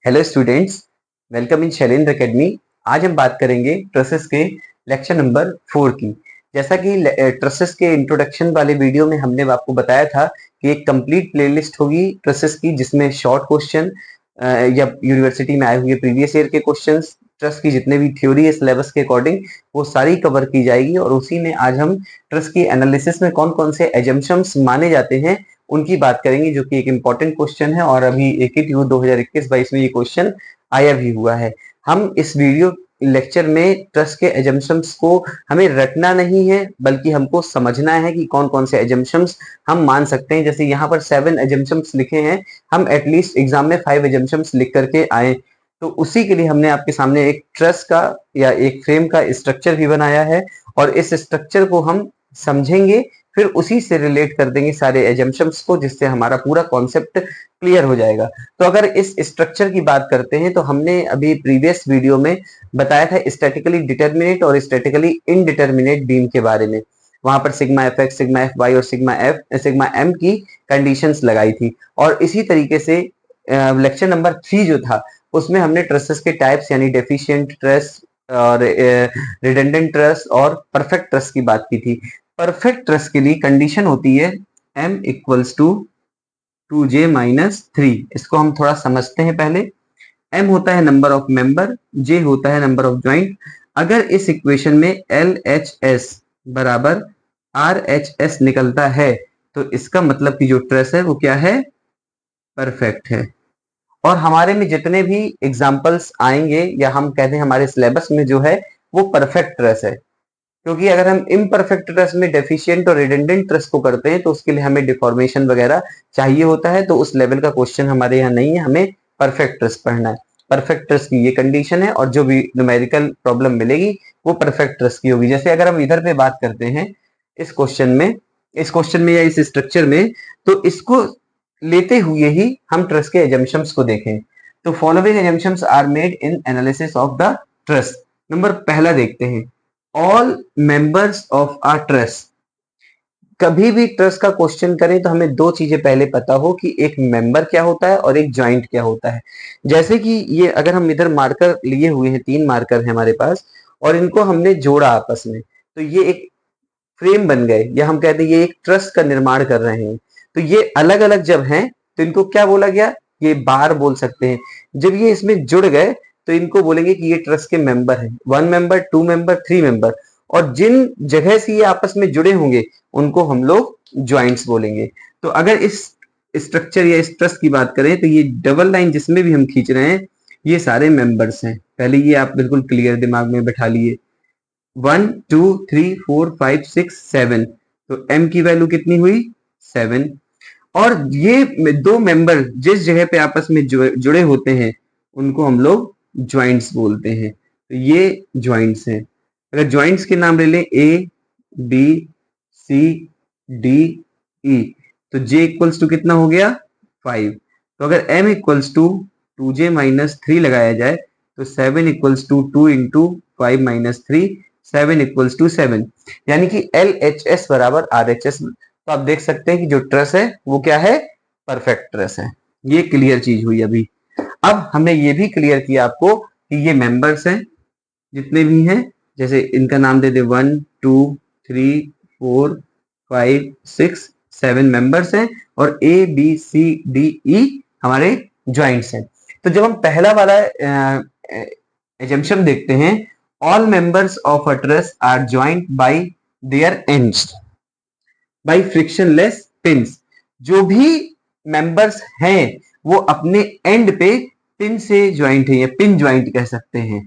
Hello students, welcome in Shailendra academy. आज हम बात करेंगे ट्रसेस के लेक्चर नंबर 4 की। जैसा कि ट्रसेस के इंट्रोडक्शन वाले वीडियो में हमने आपको बताया था कि एक कंप्लीट प्लेलिस्ट होगी ट्रसेस की, जिसमें शॉर्ट क्वेश्चन या यूनिवर्सिटी में आए हुए प्रीवियस ईयर के क्वेश्चंस, ट्रस्ट की जितने भी थ्योरी है सिलेबस के अकॉर्डिंग वो सारी कवर की जाएगी। और उसी में आज हम ट्रस्ट की एनालिसिस में कौन कौन से एजम्पशंस माने जाते हैं उनकी बात करेंगे, जो कि एक इम्पॉर्टेंट क्वेश्चन है और अभी AKTU 2021-22 में ये क्वेश्चन आया भी हुआ है। हम इस वीडियो लेक्चर में ट्रस्ट के एजम्पशंस को हमें रटना नहीं है, बल्कि हमको समझना है कि कौन कौन से एजम्पशंस हम मान सकते हैं। जैसे यहाँ पर 7 एजम्पशंस लिखे हैं, हम एटलीस्ट एग्जाम में 5 एजम्पशंस लिख करके आए। तो उसी के लिए हमने आपके सामने एक ट्रस्ट का या एक फ्रेम का स्ट्रक्चर भी बनाया है, और इस स्ट्रक्चर को हम समझेंगे, फिर उसी से रिलेट कर देंगे सारे एजम्पशंस को, जिससे हमारा पूरा कॉन्सेप्ट क्लियर हो जाएगा। तो अगर इस स्ट्रक्चर की बात करते हैं तो हमने अभी प्रीवियस वीडियो में बताया था स्टैटिकली डिटर्मिनेट और स्टैटिकली इनडिटर्मिनेट बीम के बारे में। वहां पर sigma F X, sigma F Y और सिग्मा एम की कंडीशंस लगाई थी। और इसी तरीके से लेक्चर नंबर 3 जो था उसमें हमने ट्रसेस के टाइप्स यानी डेफिशिएंट ट्रस और रिडंडेंट ट्रस और परफेक्ट ट्रस की बात की थी। परफेक्ट ट्रस्ट के लिए कंडीशन होती है m equals to 2j minus 3। इसको हम थोड़ा समझते हैं पहले। m होता है नंबर ऑफ मेंबर, j होता है नंबर ऑफ ज्वाइंट। अगर इस इक्वेशन में LHS बराबर RHS निकलता है तो इसका मतलब कि जो ट्रस है वो क्या है, परफेक्ट है। और हमारे में जितने भी एग्जाम्पल्स आएंगे या हम कहते हैं हमारे सिलेबस में जो है वो परफेक्ट ट्रस है, क्योंकि अगर हम इम्परफेक्ट ट्रस्ट में डेफिशिएंट और रिडंडेंट ट्रस्ट को करते हैं तो उसके लिए हमें डिफॉर्मेशन वगैरह चाहिए होता है। तो उस लेवल का क्वेश्चन हमारे यहाँ नहीं है, हमें परफेक्ट ट्रस्ट पढ़ना है। परफेक्ट ट्रस्ट की ये कंडीशन है, और जो भी न्यूमेरिकल प्रॉब्लम मिलेगी वो परफेक्ट ट्रस्ट की होगी। जैसे अगर हम इधर पे बात करते हैं इस क्वेश्चन में या इस स्ट्रक्चर में, तो इसको लेते हुए ही हम ट्रस्ट के एजम्पशंस को देखें। तो following assumptions are made in analysis of the truss. Number पहला देखते हैं, all members of a truss. कभी भी ट्रस्ट का क्वेश्चन करें तो हमें दो चीजें पहले पता हो कि एक मेंबर क्या होता है और एक ज्वाइंट क्या होता है। जैसे कि ये अगर हम इधर मार्कर लिए हुए हैं, 3 मार्कर है हमारे पास, और इनको हमने जोड़ा आपस में, तो ये एक फ्रेम बन गए, या हम कहते हैं ये एक ट्रस्ट का निर्माण कर रहे हैं। तो ये अलग अलग जब हैं तो इनको क्या बोला गया, ये बार बोल सकते हैं। जब ये इसमें जुड़ गए तो इनको बोलेंगे कि ये ट्रस्ट के मेंबर हैं, 1 मेंबर, 2 मेंबर, 3 मेंबर। और जिन जगह से ये आपस में जुड़े होंगे उनको हम लोग ज्वाइंट्स बोलेंगे। तो अगर इस स्ट्रक्चर या इस ट्रस्ट की बात करें तो ये डबल लाइन जिसमें भी हम खींच रहे हैं ये सारे मेंबर्स हैं। पहले ये आप बिल्कुल क्लियर दिमाग में बैठा लिए। 1 2 3 4 5 6 7, तो m की वैल्यू कितनी हुई, 7। और ये दो मेंबर जिस जगह पे आपस में जुड़े होते हैं उनको हम लोग ज्वाइंट्स बोलते हैं। तो ये ज्वाइंट्स हैं। अगर ज्वाइंट्स के नाम ले लें A B C D E, तो J इक्वल्स टू कितना हो गया, 5। तो अगर M equals to 2J minus 3 लगाया जाए तो 7 equals to 2 into 5 minus 3, 7 equals to 7, यानी कि LHS बराबर RHS। तो आप देख सकते हैं कि जो ट्रस है वो क्या है, परफेक्ट ट्रस है। ये क्लियर चीज हुई अभी। अब हमने ये भी क्लियर किया आपको कि ये मेंबर्स हैं जितने भी हैं, जैसे इनका नाम दे दे 1 2 3 4 5 6 7 मेंबर्स हैं, और A B C D E हमारे ज्वाइंट्स हैं। तो जब हम पहला वाला एजम्पशन देखते हैं, all members of a truss are joint by their ends by frictionless pins. जो भी मेंबर्स हैं वो अपने एंड पे पिन से ज्वाइंट है, या पिन ज्वाइंट कह सकते हैं।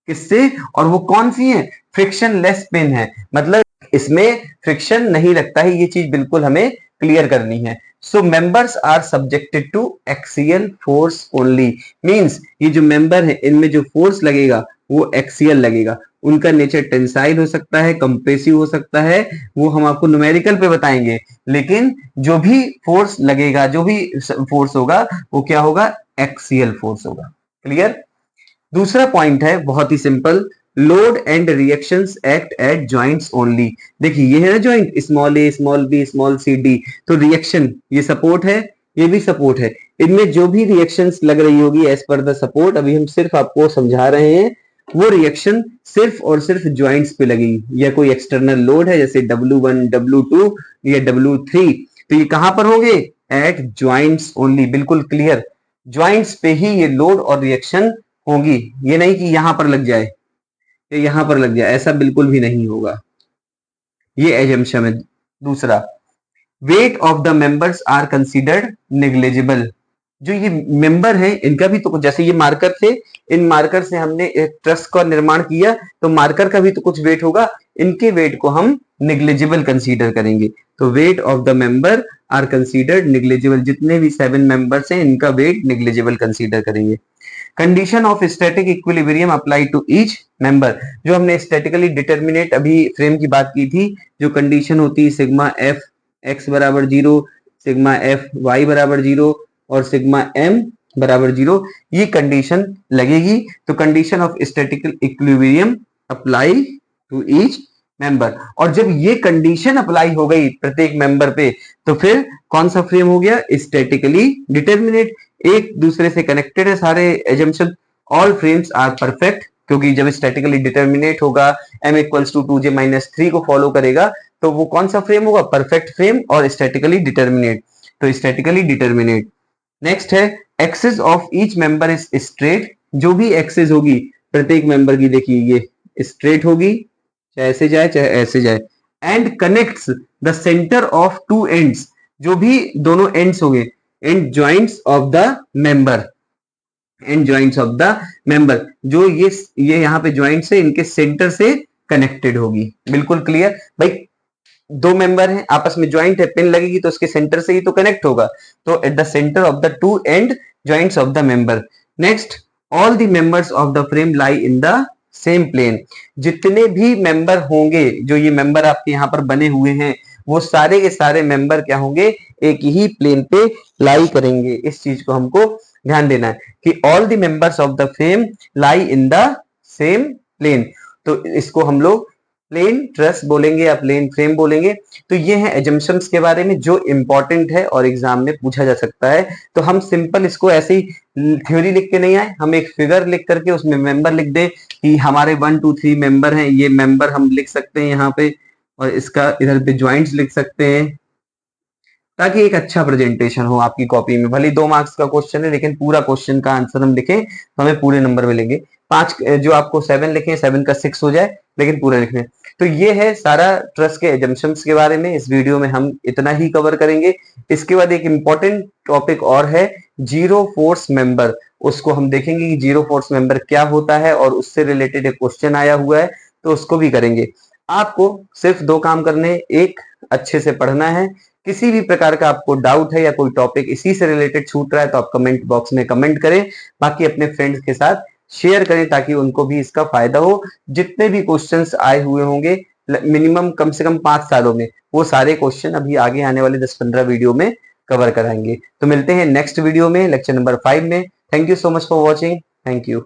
किससे, और वो कौन सी है, फ्रिक्शनलेस पिन है, मतलब इसमें फ्रिक्शन नहीं लगता है। ये चीज बिल्कुल हमें क्लियर करनी है। So members are subjected to axial force only, means ये जो मेंबर है इनमें जो फोर्स लगेगा वो एक्सियल लगेगा। उनका नेचर टेंसाइल हो सकता है, कंप्रेसिव हो सकता है, वो हम आपको न्यूमेरिकल पे बताएंगे। लेकिन जो भी फोर्स लगेगा, जो भी फोर्स होगा वो क्या होगा, एक्सियल फोर्स होगा। क्लियर। दूसरा पॉइंट है बहुत ही simple, load and reactions act at joints only. देखिए ये है ना joint, small a small b small c d, तो रिएक्शन ये सपोर्ट है, ये भी सपोर्ट है। इनमें जो भी रिएक्शंस लग रही होगी एज पर द सपोर्ट, अभी हम सिर्फ आपको समझा रहे हैं, वो रिएक्शन सिर्फ और सिर्फ ज्वाइंट्स पे लगेगी, या कोई एक्सटर्नल लोड है जैसे W1 W2 या W3, तो ये कहां पर होंगे, एट ज्वाइंट्स ओनली। बिल्कुल क्लियर, ज्वाइंट्स पे ही ये लोड और रिएक्शन होगी, ये नहीं कि यहां पर लग जाए या यहां पर लग जाए, ऐसा बिल्कुल भी नहीं होगा, ये एजम्पशन है। दूसरा, weight of the members are considered negligible. जो ये मेंबर हैं इनका भी तो कुछ, जैसे ये मार्कर थे, इन मार्कर से हमने एक ट्रस का निर्माण किया, तो मार्कर का भी तो कुछ वेट होगा, इनके वेट को हम नेग्लिजिबल कंसीडर करेंगे। तो weight of the member are considered negligible, जितने भी 7 मेंबर्स हैं इनका वेट नेग्लिजिबल कंसीडर करेंगे। Condition of static equilibrium apply to each member, जो हमने स्टैटिकली डिटर्मिनेट अभी फ्रेम की बात की थी, जो कंडीशन होती है सिग्मा एफ एक्स बराबर 0, सिग्मा एफ वाई बराबर 0 और सिग्मा एम बराबर 0, ये कंडीशन लगेगी। तो condition of static equilibrium apply to each member, और जब ये कंडीशन अप्लाई हो गई प्रत्येक मेंबर पे, तो फिर कौन सा फ्रेम हो गया, स्टैटिकली डिटर्मिनेट, एक दूसरे से कनेक्टेड है सारे assumption. All frames are perfect, क्योंकि जब स्टैटिकली डिटर्मिनेट होगा m इक्वल्स टू 2j-3 को फॉलो करेगा, तो वो कौन सा फ्रेम होगा, परफेक्ट फ्रेम और स्टैटिकली डिटर्मिनेट, तो स्टैटिकली डिटर्मिनेट। नेक्स्ट है axis of each member is straight, जो भी एक्सिस होगी प्रत्येक मेंबर की, देखिए ये स्ट्रेट होगी, चाहे ऐसे जाए चाहे ऐसे जाए, and connects the centre of two ends, जो भी दोनों एंड्स होंगे, and joints of the member, and joints of the member, जो ये यहाँ पे ज्वाइंट्स है इनके सेंटर से कनेक्टेड होगी। बिल्कुल क्लियर भाई, दो मेंबर हैं आपस में, ज्वाइंट है, पिन लगेगी तो उसके सेंटर से ही तो कनेक्ट होगा, तो at the centre of the two end joints of the member. Next, all the members of the frame lie in the same plane, जितने भी मेंबर होंगे, जो ये मेंबर आपके यहाँ पर बने हुए हैं, वो सारे के सारे मेंबर क्या होंगे, एक ही प्लेन पे लाई करेंगे। इस चीज को हमको ध्यान देना है कि all the members of the frame lie in the same plane, तो इसको हम लोग प्लेन ट्रस बोलेंगे या प्लेन फ्रेम बोलेंगे। तो ये है एजम्पशंस के बारे में जो इंपॉर्टेंट है और एग्जाम में पूछा जा सकता है। तो हम सिंपल इसको ऐसे ही थ्योरी लिख के नहीं आए, हम एक फिगर लिख करके उसमें मेंबर लिख दे कि हमारे 1 2 3 मेंबर हैं, ये मेंबर हम लिख सकते हैं यहाँ पे, और इसका इधर पे ज्वाइंट्स लिख सकते हैं, ताकि एक अच्छा प्रेजेंटेशन हो आपकी कॉपी में। भले 2 मार्क्स का क्वेश्चन है, लेकिन पूरा क्वेश्चन का आंसर हम लिखें तो हमें पूरे नंबर मिलेंगे। 5 जो आपको 7 लिखे 7 का 6 हो जाए, लेकिन पूरा लिखने। तो ये है सारा ट्रस्ट के एजम्पशंस के बारे में, इस वीडियो में हम इतना ही कवर करेंगे। इसके बाद एक इंपॉर्टेंट टॉपिक और है, जीरो फोर्स मेंबर, उसको हम देखेंगे कि जीरो फोर्स मेंबर क्या होता है, और उससे रिलेटेड एक क्वेश्चन आया हुआ है, तो उसको भी करेंगे। आपको सिर्फ 2 काम करने, एक अच्छे से पढ़ना है, किसी भी प्रकार का आपको डाउट है या कोई टॉपिक इसी से रिलेटेड छूट रहा है तो आप कमेंट बॉक्स में कमेंट करें, बाकी अपने फ्रेंड्स के साथ शेयर करें ताकि उनको भी इसका फायदा हो। जितने भी क्वेश्चंस आए हुए होंगे मिनिमम कम से कम 5 सालों में, वो सारे क्वेश्चन अभी आगे आने वाले 10-15 वीडियो में कवर कराएंगे। तो मिलते हैं नेक्स्ट वीडियो में, लेक्चर नंबर 5 में। Thank you so much for watching, thank you.